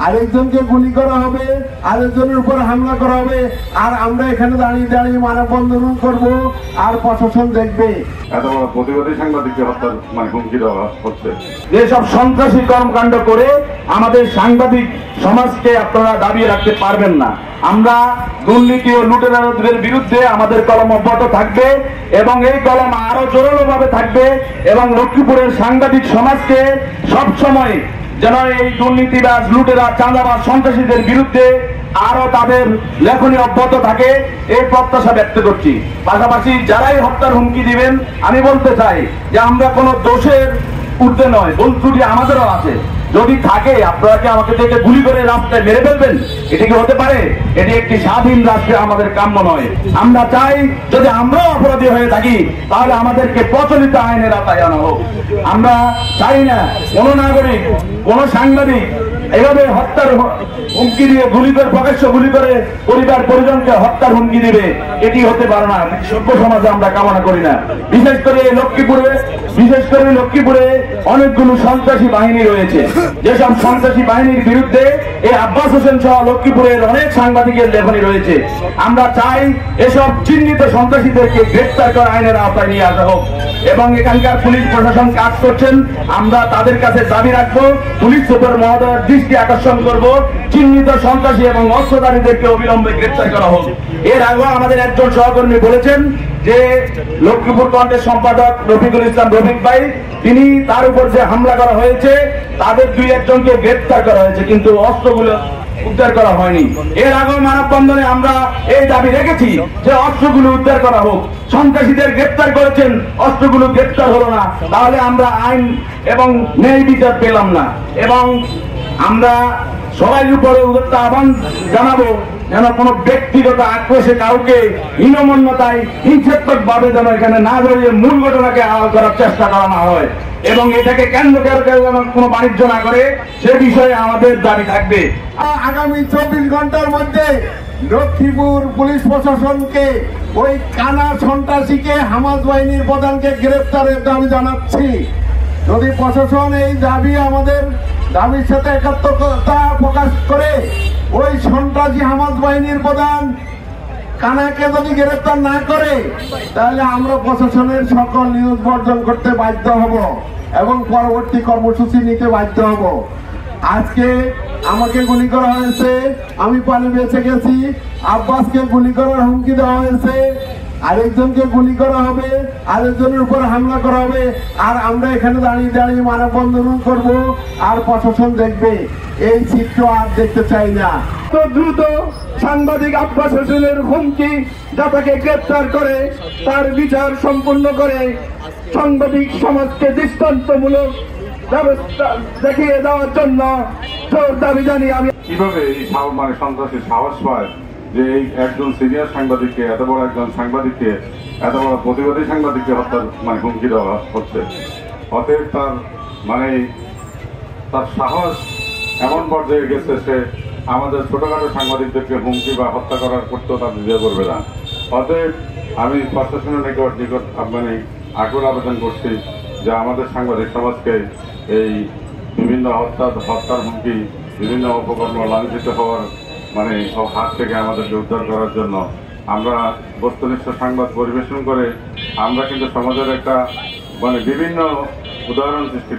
আরেকজনকে গুলি করা হবে, আরেকজনের উপর হামলা করা হবে, আর আমরা এখানে দাঁড়িয়ে দাঁড়িয়ে মানববন্ধন করব, আর প্রশাসন দেখবে। এত বড় প্রতিবাদী সাংবাদিককে হত্যার হুমকি দেওয়া হচ্ছে। যেসব সন্ত্রাসী কর্মকাণ্ড করে আমাদের সাংবাদিক সমাজকে আপনারা দাবিয়ে রাখতে পারবেন না। আমরা দুর্নীতি ও লুটেরাদের বিরুদ্ধে আমাদের কলম অব্যাহত থাকবে এবং এই কলম আরো জোরালোভাবে থাকবে এবং লক্ষ্মীপুরের সাংবাদিক সমাজকে সবসময় যেন এই দুর্নীতিবাজ, লুটেরা, চাঁদাবাজ, সন্ত্রাসীদের বিরুদ্ধে আরো তাদের লেখনী অব্যাহত থাকে এই প্রত্যাশা ব্যক্ত করছি। পাশাপাশি যারাই হত্যার হুমকি দিবেন, আমি বলতে চাই যে আমরা কোনো দোষের ঊর্ধ্বে নয়, ভুল ত্রুটি আমাদেরও আছে। যদি থাকে আপনারা কি আমাকে দেখে গুলি করে রাস্তায় মেরে ফেলবেন? এটি কি হতে পারে? এটি একটি স্বাধীন রাষ্ট্রে আমাদের কাম্য নয়। আমরা চাই যদি আমরাও অপরাধী হয়ে থাকি তাহলে আমাদেরকে প্রচলিত আইনের আওতায় আনা হোক। আমরা চাই না কোন নাগরিক, কোন সাংবাদিক এভাবে হত্যার হুমকি দিয়ে প্রকাশ্য গুলি করে পরিবার পরিজনকে হত্যার হুমকি দিবে। এটি হতে পারে না, সভ্য সমাজে আমরা কামনা করি না। বিশেষ করে লক্ষ্মীপুরে অনেকগুলো সন্ত্রাসী বাহিনী রয়েছে। যেসব সন্ত্রাসী বাহিনীর বিরুদ্ধে এই আব্বাস হোসেন সহ লক্ষ্মীপুরের অনেক সাংবাদিকের লেখনী রয়েছে। আমরা চাই এসব চিহ্নিত সন্ত্রাসীদেরকে গ্রেফতার করে আইনের আওতায় নিয়ে আসা হোক এবং এখানকার পুলিশ প্রশাসন কাজ করছেন। আমরা তাদের কাছে দাবি রাখবো, পুলিশ সুপার মহোদয়ের দৃষ্টি আকর্ষণ করব, চিহ্নিত সন্ত্রাসী এবং অস্ত্রধারীদেরকে অবিলম্বে গ্রেফতার করা হোক। এর আগেও আমাদের একজন সহকর্মী বলেছেন যে লক্ষ্মীপুর কণ্ঠের সম্পাদক রফিকুল ইসলাম রফিক ভাই, তিনি তার উপর যে হামলা করা হয়েছে তাদের 2-1 জনকে গ্রেফতার করা হয়েছে, কিন্তু অস্ত্রগুলো উদ্ধার করা হয়নি। এর আগেও মানববন্ধনে আমরা এই দাবি রেখেছি যে অস্ত্রগুলো উদ্ধার করা হোক। সন্ত্রাসীদের গ্রেফতার করেছেন, অস্ত্রগুলো গ্রেফতার হলো না, তাহলে আমরা আইন এবং ন্যায় বিচার পেলাম না। এবং আমরা সবাই উপরে উদাত্ত আহ্বান জানাবো যেন কোনো ব্যক্তিগত আক্রোশে কাউকে হীনমন্যতায় হিংসাত্মক ভাবে যেন এখানে না জড়িয়ে মূল ঘটনাকে আড়াল করার চেষ্টা করা না হয় এবং এটাকে কেন্দ্র করে যেন কোনো বাণিজ্য না করে সে বিষয়ে আমাদের দাবি থাকবে। আগামী 24 ঘন্টার মধ্যে লক্ষ্মীপুর পুলিশ প্রশাসনকে ওই কানা সন্ত্রাসীকে, হামাস বাহিনীর প্রধানকে গ্রেফতারের দাবি জানাচ্ছি। যদি প্রশাসন এই দাবি, আমাদের দাবির সাথে একাত্মতা প্রকাশ করে ওই সন্ত্রাসী হামাস বাহিনীর প্রধান কানাকে যদি গ্রেফতার না করে, তাহলে আমরা প্রশাসনের সকল নিউজ বর্জন করতে বাধ্য হব এবং পরবর্তী কর্মসূচি নিতে বাধ্য হব। আজকে আমাকে গুলি করা হয়েছে, আমি পানি বেঁচে গেছি। আব্বাসকে গুলি করার হুমকি দেওয়া হয়েছে, আরেকজনকে গুলি করা হবে, আরেকজনের উপর হামলা করা হবে, আর আমরা এখানে দাঁড়িয়ে দাঁড়িয়ে মানববন্ধন করব, আর প্রশাসন দেখবে। এই চিত্র আর দেখতে চাই না। তো দ্রুত সাংবাদিক আব্বাস হোসেনের হুমকি যাতাকে গ্রেফতার করে তার বিচার সম্পূর্ণ করে সাংবাদিক সমাজকে দৃষ্টান্তমূলক ব্যবস্থা দেখিয়ে দেওয়ার জন্য জোর দাবি জানিয়ে আমি কিভাবে এই সন্ত্রাসী সাহস পায় যে এই একজন সিনিয়র সাংবাদিককে, এত বড় একজন সাংবাদিককে, এত বড় প্রতিবাদী সাংবাদিককে হত্যার হুমকি দেওয়া হচ্ছে। অতএব তার সাহস এমন পর্যায়ে গেছে, সে আমাদের ছোটখাটো সাংবাদিকদেরকে হুমকি বা হত্যা করতেও তার দ্বিধা করবে না। অতএব আমি প্রশাসনের নিকট আকুল আবেদন করছি যে আমাদের সাংবাদিক সমাজকে এই বিভিন্ন হত্যার হুমকি, বিভিন্ন অপকর্ম, লাঞ্ছিত হওয়ার হাত থেকে আমাদেরকে উদ্ধার করার জন্য আমরা বস্তুনিষ্ঠ সংবাদ পরিবেশন করে আমরা কিন্তু সমাজের একটা বিভিন্ন উদাহরণ সৃষ্টি